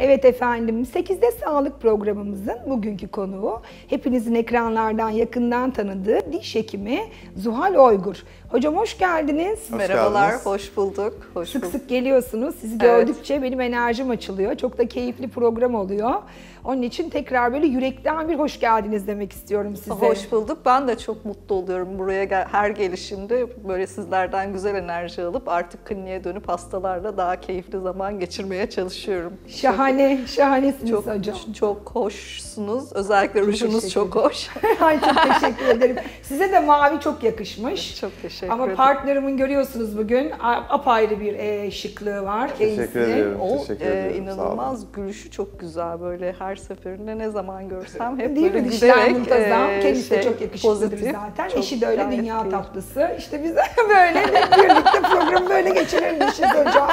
Evet efendim, 8'de Sağlık programımızın bugünkü konuğu hepinizin ekranlardan yakından tanıdığı diş hekimi Zuhal Oygur. Hocam hoş geldiniz. Merhabalar, geldiniz. hoş bulduk. Sık sık geliyorsunuz. Sizi gördükçe benim enerjim açılıyor. Çok da keyifli program oluyor. Onun için tekrar böyle yürekten bir hoş geldiniz demek istiyorum size. Hoş bulduk. Ben de çok mutlu oluyorum buraya her gelişimde böyle sizlerden güzel enerji alıp artık kliniğe dönüp hastalarla daha keyifli zaman geçirmeye çalışıyorum. Şahanesiniz Çok, hocam. çok hoşsunuz. Özellikle rujunuz çok hoş. Ay çok teşekkür ederim. Size de mavi çok yakışmış. Çok teşekkür Ama ederim. partnerimin görüyorsunuz bugün apayrı bir şıklığı var. Teşekkür ediyorum. O Teşekkür ediyorum. inanılmaz gülüşü çok güzel, böyle her seferinde ne zaman görsem hep Değil böyle mi? Dişler gülerek muntazam. Kendisi de çok yakışıklıdır pozitif, zaten. çok Eşi de öyle, gayet dünya keyifli. tatlısı. İşte biz de böyle hep birlikte programı böyle geçirirmişiz hocam.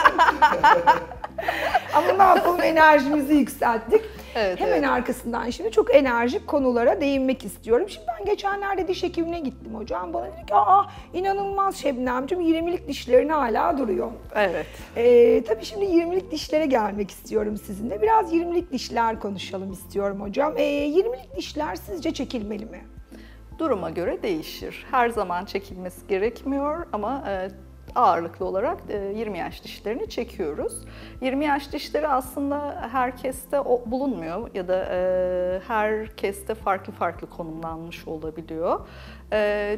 Ama ne yapalım, enerjimizi yükselttik. Evet, Hemen arkasından şimdi çok enerjik konulara değinmek istiyorum. Şimdi ben geçenlerde diş hekimine gittim hocam. Bana dedi ki inanılmaz Şebnemciğim, 20'lik dişlerin hala duruyor. Evet. Tabii şimdi 20'lik dişlere gelmek istiyorum sizinle. Biraz 20'lik dişler konuşalım istiyorum hocam. 20'lik dişler sizce çekilmeli mi? Duruma göre değişir. Her zaman çekilmesi gerekmiyor ama ağırlıklı olarak 20 yaş dişlerini çekiyoruz. 20 yaş dişleri aslında herkeste bulunmuyor ya da herkeste farklı farklı konumlanmış olabiliyor.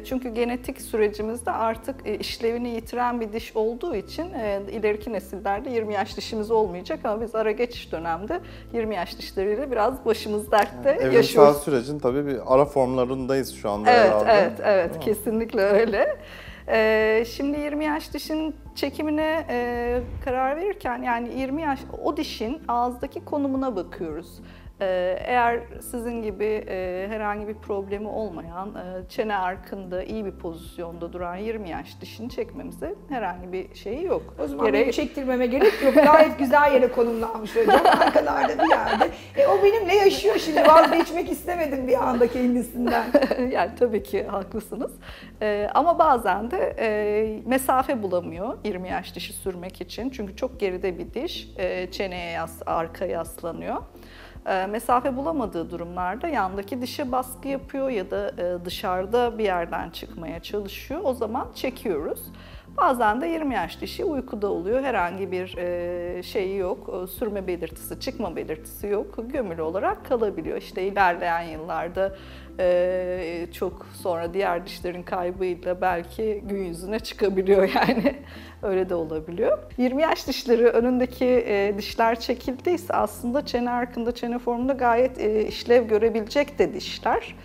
Çünkü genetik sürecimizde artık işlevini yitiren bir diş olduğu için ileriki nesillerde 20 yaş dişimiz olmayacak ama biz ara geçiş dönemde 20 yaş dişleriyle biraz başımız dertte Evrimsel yaşıyoruz. sürecin tabii bir ara formlarındayız şu anda Evet, herhalde. evet, kesinlikle öyle. Şimdi 20 yaş dişin çekimine karar verirken yani 20 yaş o dişin ağızdaki konumuna bakıyoruz. Eğer sizin gibi herhangi bir problemi olmayan, çene arkında iyi bir pozisyonda duran 20 yaş dişini çekmemize herhangi bir şeyi yok. O zaman benim çektirmeme gerek yok. Gayet güzel yere konumlanmış hocam. Arkalarda bir yerde. O benimle yaşıyor şimdi. Vazgeçmek istemedim bir anda kendisinden. Yani tabii ki haklısınız. Ama bazen de mesafe bulamıyor 20 yaş dişi sürmek için. Çünkü çok geride bir diş. Çeneye arkaya yaslanıyor. Mesafe bulamadığı durumlarda yandaki dişe baskı yapıyor ya da dışarıda bir yerden çıkmaya çalışıyor. O zaman çekiyoruz. Bazen de 20 yaş dişi uykuda oluyor. Herhangi bir şeyi yok, sürme belirtisi, çıkma belirtisi yok. Gömülü olarak kalabiliyor. İşte ilerleyen yıllarda çok sonra diğer dişlerin kaybıyla belki gün yüzüne çıkabiliyor yani. Öyle de olabiliyor. 20 yaş dişleri önündeki dişler çekildiyse aslında çene arkında, çene formunda gayet işlev görebilecek de dişler.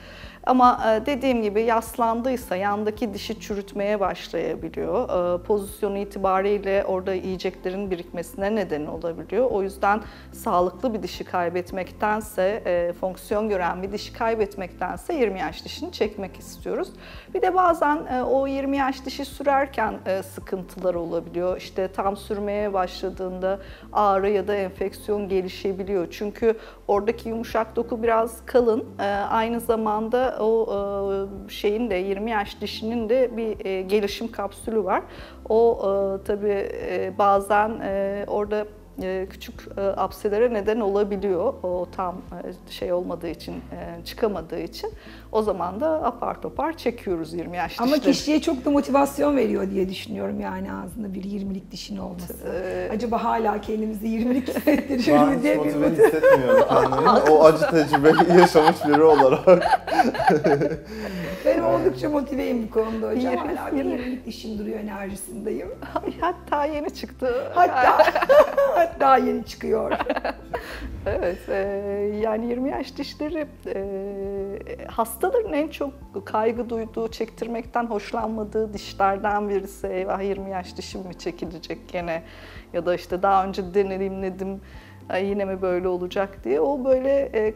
Ama dediğim gibi yaslandıysa yandaki dişi çürütmeye başlayabiliyor. Pozisyonu itibariyle orada yiyeceklerin birikmesine neden olabiliyor. O yüzden sağlıklı bir dişi kaybetmektense, fonksiyon gören bir dişi kaybetmektense 20 yaş dişini çekmek istiyoruz. Bir de bazen o 20 yaş dişi sürerken sıkıntılar olabiliyor. İşte tam sürmeye başladığında ağrı ya da enfeksiyon gelişebiliyor. Çünkü oradaki yumuşak doku biraz kalın. Aynı zamanda o şeyin de 20 yaş dişinin de bir gelişim kapsülü var. O tabii bazen orada küçük apselere neden olabiliyor. O tam şey olmadığı için, çıkamadığı için. O zaman da apar topar çekiyoruz 20 yaş dişleri. Ama kişiye çok da motivasyon veriyor diye düşünüyorum yani ağzında bir 20'lik dişin olması. Acaba hala kendimizi 20'lik hissettiriyor mu diye Ben bir hiç motive hissetmiyorum kendimi. O acı tecrübeyi yaşamış biri olarak. Ben oldukça motiveyim bu konuda hocam. 20'lik Hala bir 20'lik dişim duruyor enerjisindeyim. Hatta yeni çıktı. Hatta yeni çıkıyor. Evet, yani 20 yaş dişleri hastaların en çok kaygı duyduğu, çektirmekten hoşlanmadığı dişlerden birisi. Eyvah 20 yaş dişim mi çekilecek gene ya da işte daha önce deneyimledim yine mi böyle olacak diye. O böyle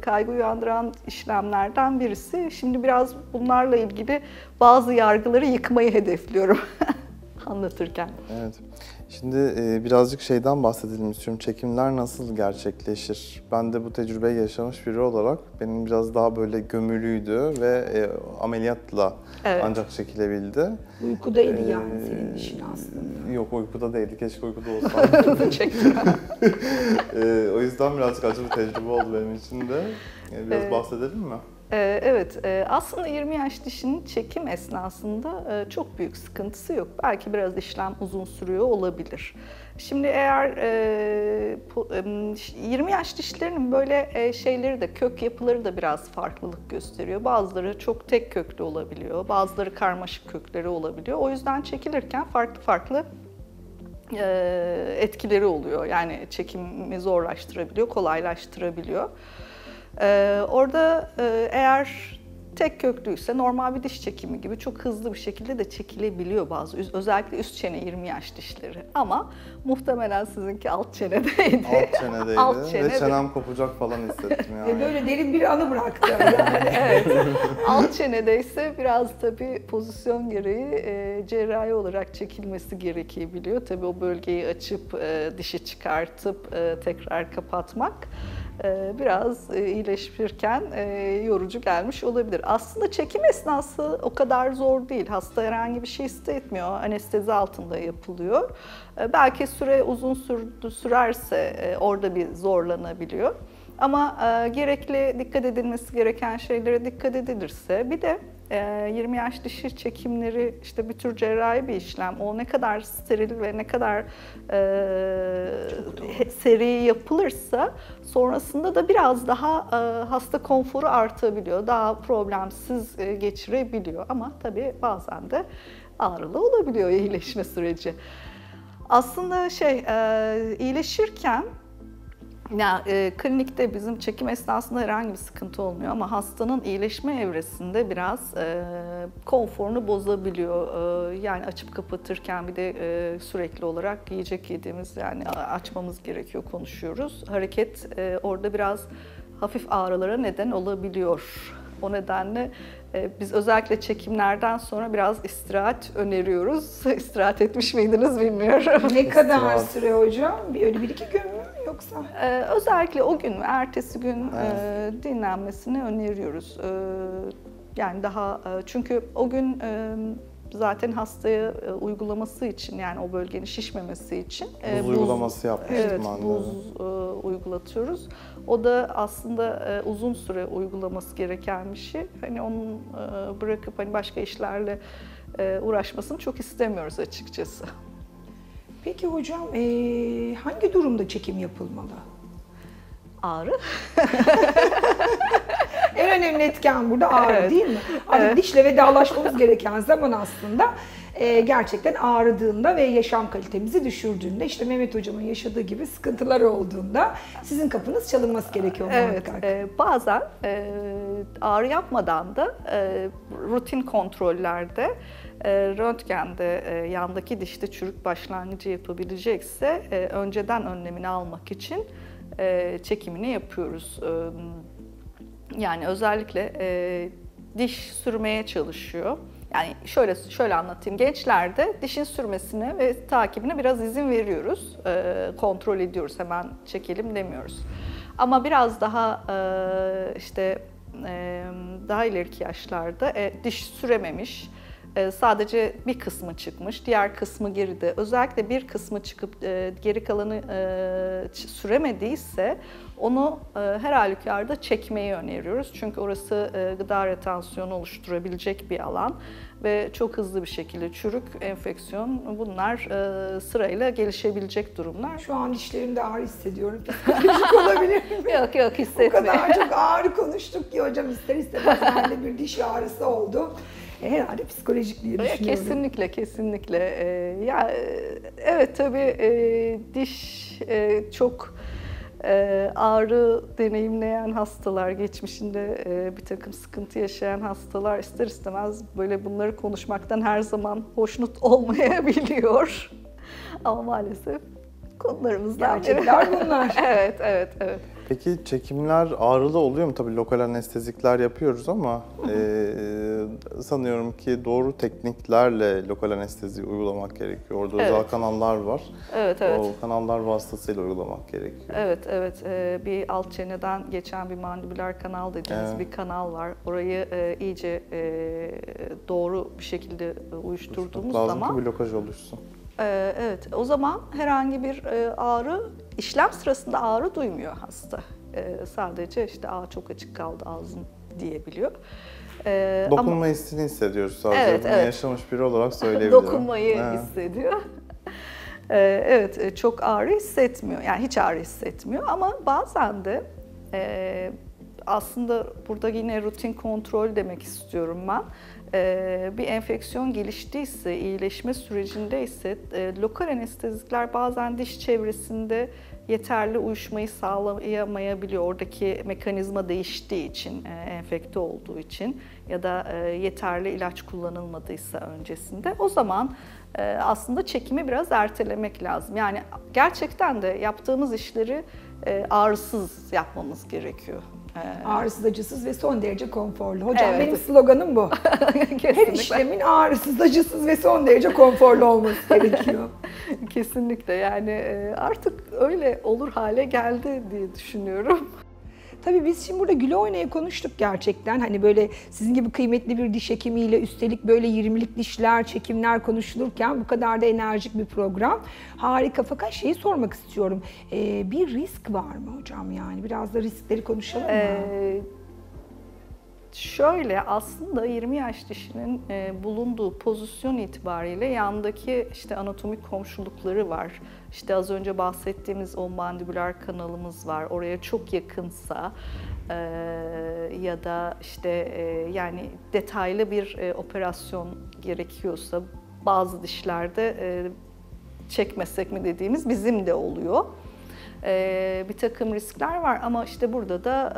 kaygı uyandıran işlemlerden birisi. Şimdi biraz bunlarla ilgili bazı yargıları yıkmayı hedefliyorum anlatırken. Evet. Şimdi birazcık şeyden bahsedelim istiyorum. Çekimler nasıl gerçekleşir? Ben de bu tecrübeyi yaşamış biri olarak benim biraz daha böyle gömülüydü ve ameliyatla ancak çekilebildi. Uykudaydı yani senin işin aslında. Yok, uykuda değildi. Keşke uykuda olsaydı. Çektim. O yüzden birazcık acı bir tecrübe oldu benim için de. Biraz bahsedelim mi? Evet, aslında 20 yaş dişinin çekim esnasında çok büyük sıkıntısı yok. Belki biraz işlem uzun sürüyor olabilir. Şimdi eğer 20 yaş dişlerinin böyle şeyleri de, kök yapıları da biraz farklılık gösteriyor. Bazıları çok tek köklü olabiliyor, bazıları karmaşık kökleri olabiliyor. O yüzden çekilirken farklı etkileri oluyor. Yani çekimi zorlaştırabiliyor, kolaylaştırabiliyor. Orada eğer tek köklüyse normal bir diş çekimi gibi çok hızlı bir şekilde de çekilebiliyor bazı. Özellikle üst çene 20 yaş dişleri. Ama muhtemelen sizinki alt çenedeydi. Alt çenedeydi Alt çene ve çenem kopacak falan hissettim yani. Böyle derin bir anı bıraktı. Yani. Evet. Alt çenedeyse biraz tabii pozisyon gereği cerrahi olarak çekilmesi gerekebiliyor. Tabii o bölgeyi açıp dişi çıkartıp tekrar kapatmak biraz iyileşirken yorucu gelmiş olabilir. Aslında çekim esnası o kadar zor değil. Hasta herhangi bir şey hissetmiyor. Anestezi altında yapılıyor. Belki süre uzun sürerse orada bir zorlanabiliyor. Ama gerekli dikkat edilmesi gereken şeylere dikkat edilirse, bir de 20 yaş dişi çekimleri işte bir tür cerrahi bir işlem. O ne kadar steril ve ne kadar seri yapılırsa sonrasında da biraz daha hasta konforu artabiliyor. Daha problemsiz geçirebiliyor. Ama tabii bazen de ağrılı olabiliyor iyileşme süreci. Aslında iyileşirken klinikte bizim çekim esnasında herhangi bir sıkıntı olmuyor ama hastanın iyileşme evresinde biraz konforunu bozabiliyor. Yani açıp kapatırken bir de sürekli olarak yiyecek yediğimiz, yani açmamız gerekiyor, konuşuyoruz. Hareket orada biraz hafif ağrılara neden olabiliyor. O nedenle biz özellikle çekimlerden sonra biraz istirahat öneriyoruz. İstirahat etmiş miydiniz bilmiyorum. Ne kadar süre hocam? Öyle 1-2 gün mü yoksa? Özellikle o gün ve ertesi gün dinlenmesini öneriyoruz. Yani daha çünkü o gün zaten hastaya uygulaması için, yani o bölgenin şişmemesi için buz uygulaması yapmıştım. Evet, buz uygulatıyoruz. O da aslında uzun süre uygulaması gereken bir şey. Hani onu bırakıp hani başka işlerle uğraşmasını çok istemiyoruz açıkçası. Peki hocam hangi durumda çekim yapılmalı? Ağrı. En önemli etken burada ağrı, Evet. değil mi? Artık dişle vedalaşmamız gereken zaman aslında gerçekten ağrıdığında ve yaşam kalitemizi düşürdüğünde, işte Mehmet hocamın yaşadığı gibi sıkıntılar olduğunda sizin kapınız çalınması gerekiyor muhakkak. Evet, bazen ağrı yapmadan da rutin kontrollerde röntgende yandaki dişte çürük başlangıcı yapabilecekse önceden önlemini almak için çekimini yapıyoruz. Yani özellikle diş sürmeye çalışıyor. Yani şöyle anlatayım. Gençlerde dişin sürmesine ve takibine biraz izin veriyoruz. Kontrol ediyoruz. Hemen çekelim demiyoruz. Ama biraz daha daha ileriki yaşlarda diş sürememiş, sadece bir kısmı çıkmış, diğer kısmı geride. Özellikle bir kısmı çıkıp geri kalanı süremediyse onu her halükarda çekmeyi öneriyoruz. Çünkü orası gıda retansiyonu oluşturabilecek bir alan ve çok hızlı bir şekilde çürük, enfeksiyon, bunlar sırayla gelişebilecek durumlar. Şu an dişlerimde ağrı hissediyorum. Psikolojik olabilir mi? Yok O hissetme. kadar çok ağrı konuştuk ki hocam, ister istemez bende bir diş ağrısı oldu. Herhalde psikolojik diye düşünüyorum. Kesinlikle. Evet tabii diş çok ağrı deneyimleyen hastalar, geçmişinde bir takım sıkıntı yaşayan hastalar ister istemez böyle bunları konuşmaktan her zaman hoşnut olmayabiliyor. Ama maalesef konularımızdan biri. Gerçekler bunlar. Evet, evet, evet. Peki çekimler ağrılı oluyor mu? Tabii lokal anestezikler yapıyoruz ama sanıyorum ki doğru tekniklerle lokal anestezi uygulamak gerekiyor. Orada özel kanallar var. Evet, evet. O kanallar vasıtasıyla uygulamak gerekiyor. Evet, evet. Bir alt çeneden geçen bir mandibüler kanal dediğimiz bir kanal var. Orayı iyice doğru bir şekilde uyuşturduğumuz lazım zaman... ki bir blokaj oluşsun. Evet, o zaman herhangi bir ağrı, işlem sırasında ağrı duymuyor hasta. Sadece işte çok açık kaldı ağzım diyebiliyor. Dokunma hissini hissediyoruz sadece. Evet, Bunu evet. yaşamış biri olarak söyleyebilirim. Dokunmayı hissediyor. Evet, çok ağrı hissetmiyor. Yani hiç ağrı hissetmiyor ama bazen de aslında burada yine rutin kontrol demek istiyorum ben. Bir enfeksiyon geliştiyse, iyileşme sürecindeyse lokal anestezikler bazen diş çevresinde yeterli uyuşmayı sağlayamayabiliyor. Oradaki mekanizma değiştiği için, enfekte olduğu için ya da yeterli ilaç kullanılmadıysa öncesinde. O zaman aslında çekimi biraz ertelemek lazım. Yani gerçekten de yaptığımız işleri ağrısız yapmamız gerekiyor. Ağrısız, acısız ve son derece konforlu. Hocam Evet. benim sloganım bu. Her işlemin ağrısız, acısız ve son derece konforlu olması gerekiyor. Kesinlikle, yani artık öyle olur hale geldi diye düşünüyorum. Tabii biz şimdi burada güle oynaya konuştuk gerçekten. Hani böyle sizin gibi kıymetli bir diş hekimiyle üstelik böyle 20'lik dişler, çekimler konuşulurken bu kadar da enerjik bir program. Harika, fakat şeyi sormak istiyorum. Bir risk var mı hocam yani? Biraz da riskleri konuşalım mı? Şöyle, aslında 20 yaş dişinin bulunduğu pozisyon itibariyle yandaki işte anatomik komşulukları var. İşte az önce bahsettiğimiz o mandibüler kanalımız var. Oraya çok yakınsa ya da işte yani detaylı bir operasyon gerekiyorsa bazı dişlerde çekmesek mi dediğimiz bizim de oluyor. Bir takım riskler var ama işte burada da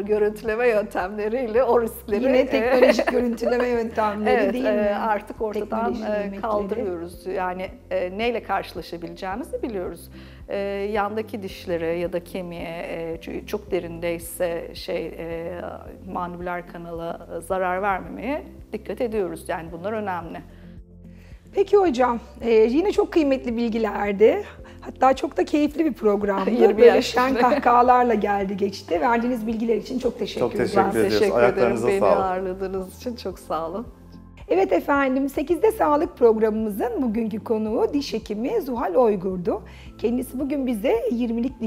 görüntüleme yöntemleriyle o riskleri... Yine teknolojik görüntüleme yöntemleri evet, değil mi? Artık ortadan Teknoloji kaldırıyoruz. Yani neyle karşılaşabileceğimizi biliyoruz. Yandaki dişlere ya da kemiğe çok derindeyse mandibüler kanala zarar vermemeye dikkat ediyoruz. Yani bunlar önemli. Peki hocam, yine çok kıymetli bilgilerdi. Hatta çok da keyifli bir programdı. Böyle şen kahkahalarla geldi geçti. Verdiğiniz bilgiler için çok teşekkür ederim. Çok teşekkür ederim. Beni ağırladığınız için çok sağ olun. Evet efendim, 8'de Sağlık programımızın bugünkü konuğu diş hekimi Zuhal Oygur'du. Kendisi bugün bize 20'lik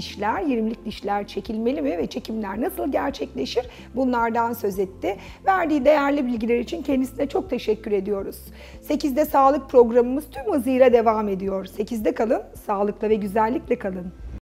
dişler çekilmeli mi ve çekimler nasıl gerçekleşir bunlardan söz etti. Verdiği değerli bilgiler için kendisine çok teşekkür ediyoruz. 8'de Sağlık programımız tüm hızıyla devam ediyor. 8'de kalın, sağlıkla ve güzellikle kalın.